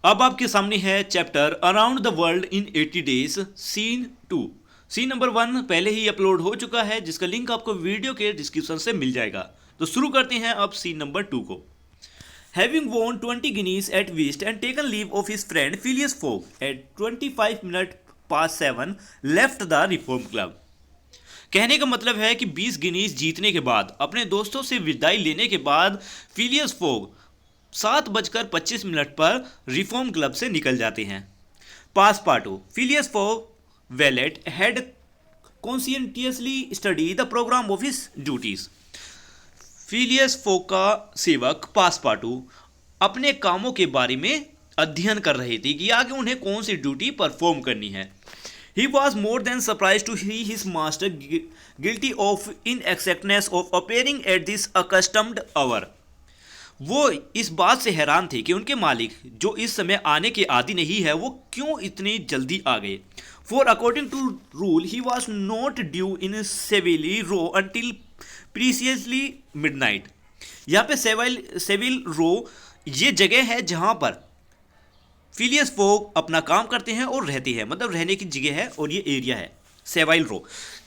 अब आपके सामने है chapter around the world in 80 days scene 2। Scene number 1 पहले ही अपलोड हो चुका है, जिसका लिंक आपको वीडियो के डिस्क्रिप्शन से मिल जाएगा। तो शुरू करते हैं अब सीन नंबर 2 को। Having won 20 guineas at whist and taken leave of his friend Phileas Fogg at 25 minutes past 7 left the Reform Club। कहने का मतलब है कि 20 गिनीज जीतने के बाद अपने दोस्तों से विदाई लेने के बाद फिलियस फोग 7:25 पर रिफॉर्म क्लब से निकल जाते हैं। Passepartout Phileas Fogg valet had conscientiously study the programme of his duties. Phileas Fogg का सेवक पासपार्टू अपने कामों के बारे में अध्ययन कर रहे थे कि आगे उन्हें कौन सी ड्यूटी परफॉर्म करनी है। He was more than surprised to see his master guilty of inexactness of appearing at this accustomed hour। वो इस बात से हैरान थे कि उनके मालिक जो इस समय आने के आदी नहीं है वो क्यों इतनी जल्दी आ गए। For according to rule he was not due in Savile Row until precisely midnight। यहाँ पे सेविल रो ये जगह है जहाँ पर फिलियस फोग अपना काम करते हैं और रहते हैं, मतलब रहने की जगह है और ये एरिया है सेवाइल रो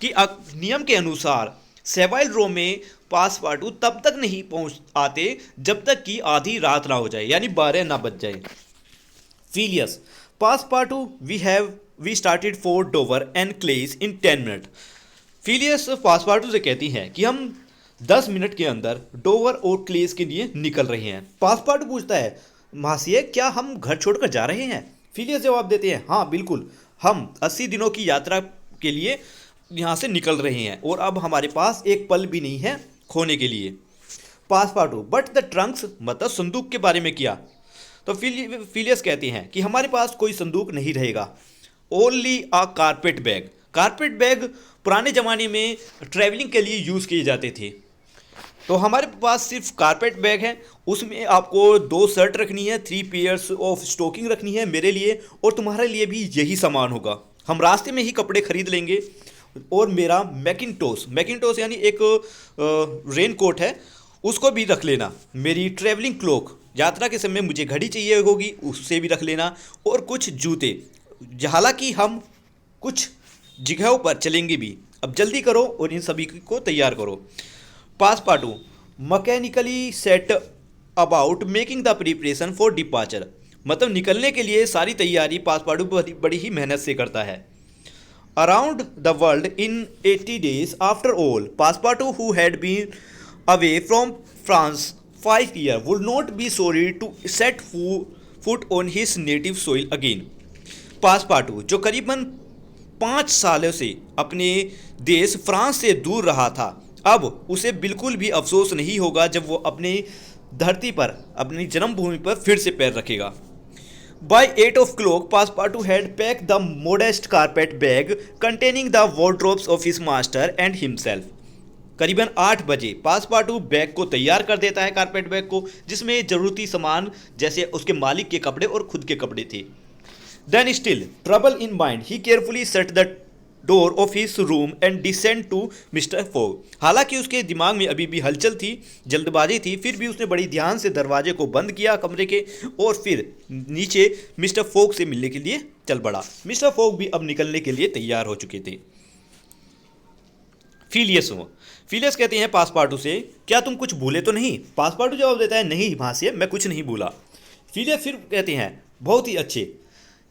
कि नियम के अनुसार सेवाइल रो में पासपार्टू तब तक नहीं पहुंच आते जब तक कि आधी रात ना हो जाए, यानी 12 ना बज जाए। Phileas Passepartout we started for Dover and Calais in 10 minute. Phileas Passepartout से कहती हैं कि हम 10 मिनट के अंदर डोवर और क्लेस के लिए निकल रहे हैं। पासपार्टू पूछता है, महाशय क्या हम घर छोड़कर जा रहे हैं? फिलियस जवाब देते हैं, हाँ बिल्कुल, हम 80 दिनों की यात्रा के लिए यहाँ से निकल रहे हैं और अब हमारे पास एक पल भी नहीं है खोने के लिए। पासपार्टू बट द ट्रंक्स, मतलब संदूक के बारे में किया? तो फिलियस कहते हैं कि हमारे पास कोई संदूक नहीं रहेगा। ओनली अ कारपेट बैग। कारपेट बैग पुराने ज़माने में ट्रैवलिंग के लिए यूज़ किए जाते थे, तो हमारे पास सिर्फ कारपेट बैग है। उसमें आपको 2 शर्ट रखनी है, 3 पेयर्स ऑफ स्टॉकिंग रखनी है मेरे लिए, और तुम्हारे लिए भी यही सामान होगा। हम रास्ते में ही कपड़े खरीद लेंगे। और मेरा मैकिंटोस यानी एक रेन कोट है, उसको भी रख लेना। मेरी ट्रैवलिंग क्लॉक, यात्रा के समय मुझे घड़ी चाहिए होगी, उससे भी रख लेना। और कुछ जूते, हालांकि हम कुछ जगहों पर चलेंगे भी। अब जल्दी करो और इन सभी को तैयार करो। Passepartout mechanically set about making the preparation for departure, मतलब निकलने के लिए सारी तैयारी पासपार्टू बड़ी ही मेहनत से करता है। Around the world in 80 days after all, Passepartout who had been away from France 5 year would not be sorry to set foot on his native soil again. Passepartout जो करीबन 5 सालों से अपने देश फ्रांस से दूर रहा था, अब उसे बिल्कुल भी अफसोस नहीं होगा जब वो अपनी धरती पर, अपनी जन्मभूमि पर फिर से पैर रखेगा। By 8 o'clock Passepartout had pack the modest carpet bag containing the wardrobes of his master and himself. करीबन 8 बजे पासपार्टू बैग को तैयार कर देता है, कारपेट बैग को, जिसमें जरूरती सामान जैसे उसके मालिक के कपड़े और खुद के कपड़े थे। Then still trouble in mind he carefully set the door of his room and descend to mister Fogg. हालांकि उसके दिमाग में अभी भी हलचल थी, जल्दबाजी थी, फिर भी उसने बड़ी ध्यान से दरवाजे को बंद किया कमरे के और फिर नीचे मिस्टर फोग से मिलने के लिए चल पड़ा। मिस्टर फोग भी अब निकलने के लिए तैयार हो चुके थे। फिलियस कहते हैं पासपार्टू से, क्या तुम कुछ भूले तो नहीं? पासपार्टू जवाब देता है, नहीं महाशय, मैं कुछ नहीं भूला। फिलियस फिर कहते हैं, बहुत ही अच्छे,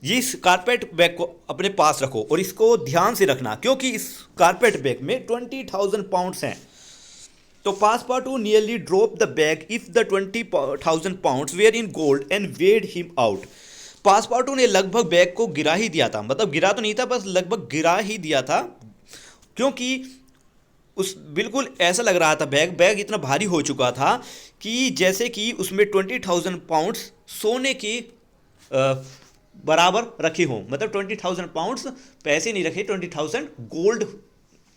इस कारपेट बैग को अपने पास रखो और इसको ध्यान से रखना, क्योंकि इस कारपेट बैग में 20,000 पाउंड्स हैं। तो Passepartout nearly drop the bag if the 20,000 pounds were in gold and weighed him out. Passepartout ने लगभग बैग को गिरा ही दिया था, मतलब गिरा तो नहीं था, बस लगभग गिरा ही दिया था, क्योंकि उस बिल्कुल ऐसा लग रहा था, बैग इतना भारी हो चुका था कि जैसे कि उसमें 20,000 पाउंड्स सोने के बराबर रखे हों, मतलब 20,000 पाउंड्स पैसे नहीं रखे, 20,000 गोल्ड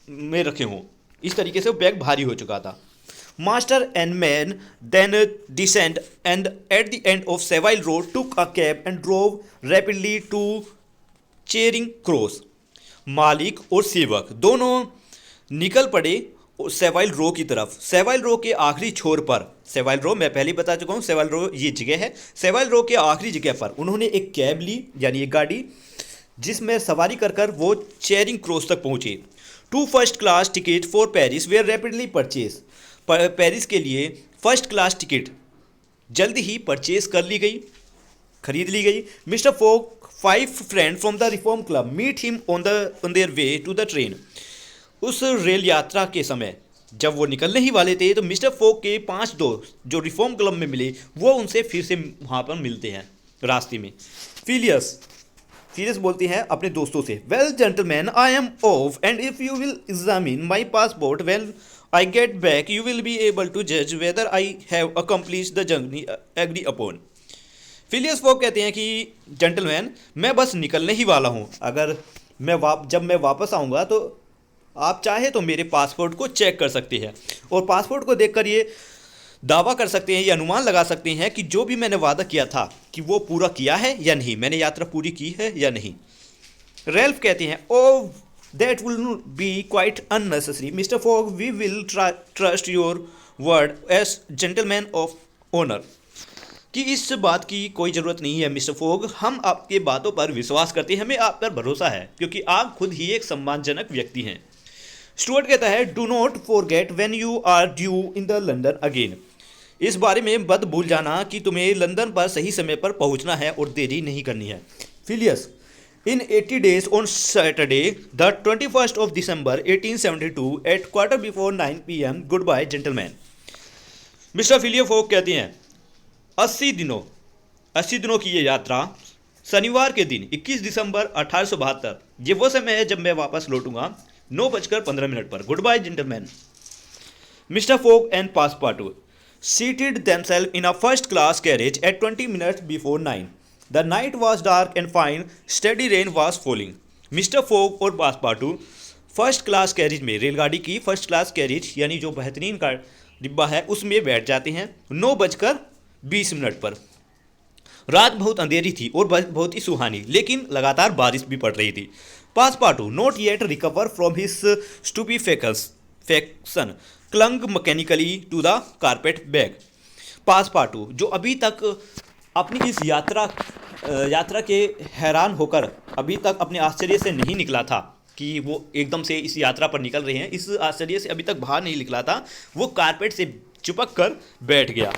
में रखे हों। इस तरीके से वो बैग भारी हो चुका था। Master and man then descend and at the end of Saville road took a cab and drove rapidly to Charing Cross. मालिक और सेवक दोनों निकल पड़े सेवाइल रो की तरफ। सेवाइल रो के आखिरी छोर पर, सेवाइल रो मैं पहले ही बता चुका हूँ, सेवाइल रो ये जगह है। सेवाइल रो के आखिरी जगह पर उन्होंने एक कैब ली, यानी एक गाड़ी, जिसमें सवारी कर कर वो चेरिंग क्रॉस तक पहुँचे। 2 first class ticket for Paris were rapidly purchase. Paris के लिए फर्स्ट क्लास टिकट जल्दी ही परचेज कर ली गई, खरीद ली गई। Mister Fogg 5 friend from the Reform Club meet him on their way to the train. उस रेल यात्रा के समय जब वो निकलने ही वाले थे तो मिस्टर फोक के 5 दोस्त जो रिफॉर्म क्लब में मिले वो उनसे फिर से वहाँ पर मिलते हैं रास्ते में। फिलियस बोलती हैं अपने दोस्तों से, well gentlemen I am off and if you will examine my passport well I get back you will be able to जज whether I have accomplish the journey agree upon. Phileas Fogg कहते हैं कि gentleman मैं बस निकलने ही वाला हूँ, अगर जब मैं वापस आऊँगा तो आप चाहे तो मेरे पासपोर्ट को चेक कर सकते हैं और पासपोर्ट को देखकर ये दावा कर सकते हैं, ये अनुमान लगा सकते हैं कि जो भी मैंने वादा किया था कि वो पूरा किया है या नहीं, मैंने यात्रा पूरी की है या नहीं। रेल्फ कहते हैं, oh that will be quite unnecessary mister Fogg, we will trust your word as gentleman of honour. कि इस बात की कोई ज़रूरत नहीं है मिस्टर फोक, हम आपके बातों पर विश्वास करते हैं, हमें आप पर भरोसा है क्योंकि आप खुद ही एक सम्मानजनक व्यक्ति हैं। स्टुअर्ट कहता है, do not forget when you are due in the London again. इस बारे में मत भूल जाना कि तुम्हें लंदन पर सही समय पर पहुंचना है और देरी नहीं करनी है। Phileas, in 80 days on Saturday the 21st of December 1872 at 9:15 PM, goodbye gentlemen. Mister Phileas Fogg कहते हैं 80 दिनों की ये यात्रा शनिवार के दिन 21 दिसंबर 1872, ये वो समय है जब मैं वापस लौटूंगा 9:15 पर। Goodbye gentlemen. Mister Fogg and Passepartout seated themselves in a first class carriage at 20 minutes before 9. The night was dark and fine, steady rain was falling. Mister Fogg और पासपार्टू फर्स्ट क्लास कैरिज में, रेलगाड़ी की first class carriage यानी जो बेहतरीन का डिब्बा है उसमें बैठ जाते हैं 9:20 पर। रात बहुत अंधेरी थी और बहुत ही सुहानी, लेकिन लगातार बारिश भी पड़ रही थी। Passepartout not yet recover from his stupefaction clung mechanically to the carpet bag. Passepartout जो अभी तक अपनी इस यात्रा के हैरान होकर अभी तक अपने आश्चर्य से नहीं निकला था कि वो एकदम से इस यात्रा पर निकल रहे हैं, इस आश्चर्य से अभी तक बाहर नहीं निकला था, वो कारपेट से चिपक कर बैठ गया।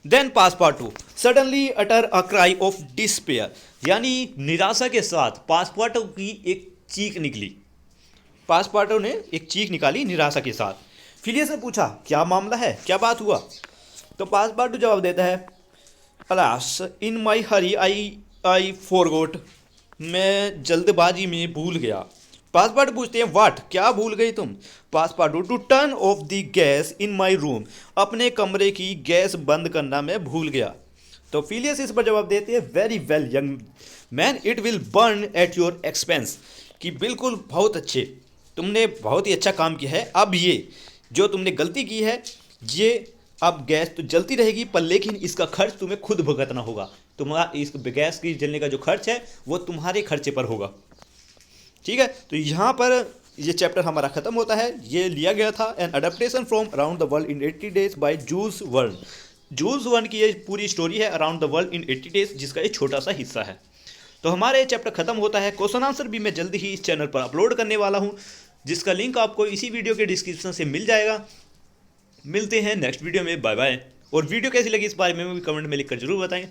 Then Passepartout suddenly utter a cry of despair, यानी निराशा के साथ पासपार्टू की एक चीख निकली। पासपार्टू ने एक चीख निकाली निराशा के साथ। फिलियस ने पूछा, क्या मामला है, क्या बात हुआ? तो पासपार्टू जवाब देता है, alas in my Hari I forgot, मैं जल्दबाजी में भूल गया। पासपार्टू पूछते हैं, व्हाट, क्या भूल गई तुम? Passepartout, to turn off the gas in my room, अपने कमरे की गैस बंद करना मैं भूल गया। तो फिलियस इस पर जवाब देते हैं, very well young man, it will burn at your expense, कि बिल्कुल बहुत अच्छे, तुमने बहुत ही अच्छा काम किया है। अब ये जो तुमने गलती की है, ये अब गैस तो जलती रहेगी पर लेकिन इसका खर्च तुम्हें खुद भुगतना होगा। तुम्हारा इस गैस की जलने का जो खर्च है वो तुम्हारे खर्चे पर होगा। ठीक है, तो यहाँ पर ये चैप्टर हमारा ख़त्म होता है। ये लिया गया था an adaptation from around the world in 80 days by Jules Verne. Jules Verne की ये पूरी स्टोरी है around the world in 80 days, जिसका ये छोटा सा हिस्सा है। तो हमारा ये चैप्टर खत्म होता है। क्वेश्चन आंसर भी मैं जल्दी ही इस चैनल पर अपलोड करने वाला हूँ, जिसका लिंक आपको इसी वीडियो के डिस्क्रिप्शन से मिल जाएगा। मिलते हैं नेक्स्ट वीडियो में, बाय बाय। और वीडियो कैसी लगी इस बारे में भी कमेंट में लिखकर जरूर बताएं।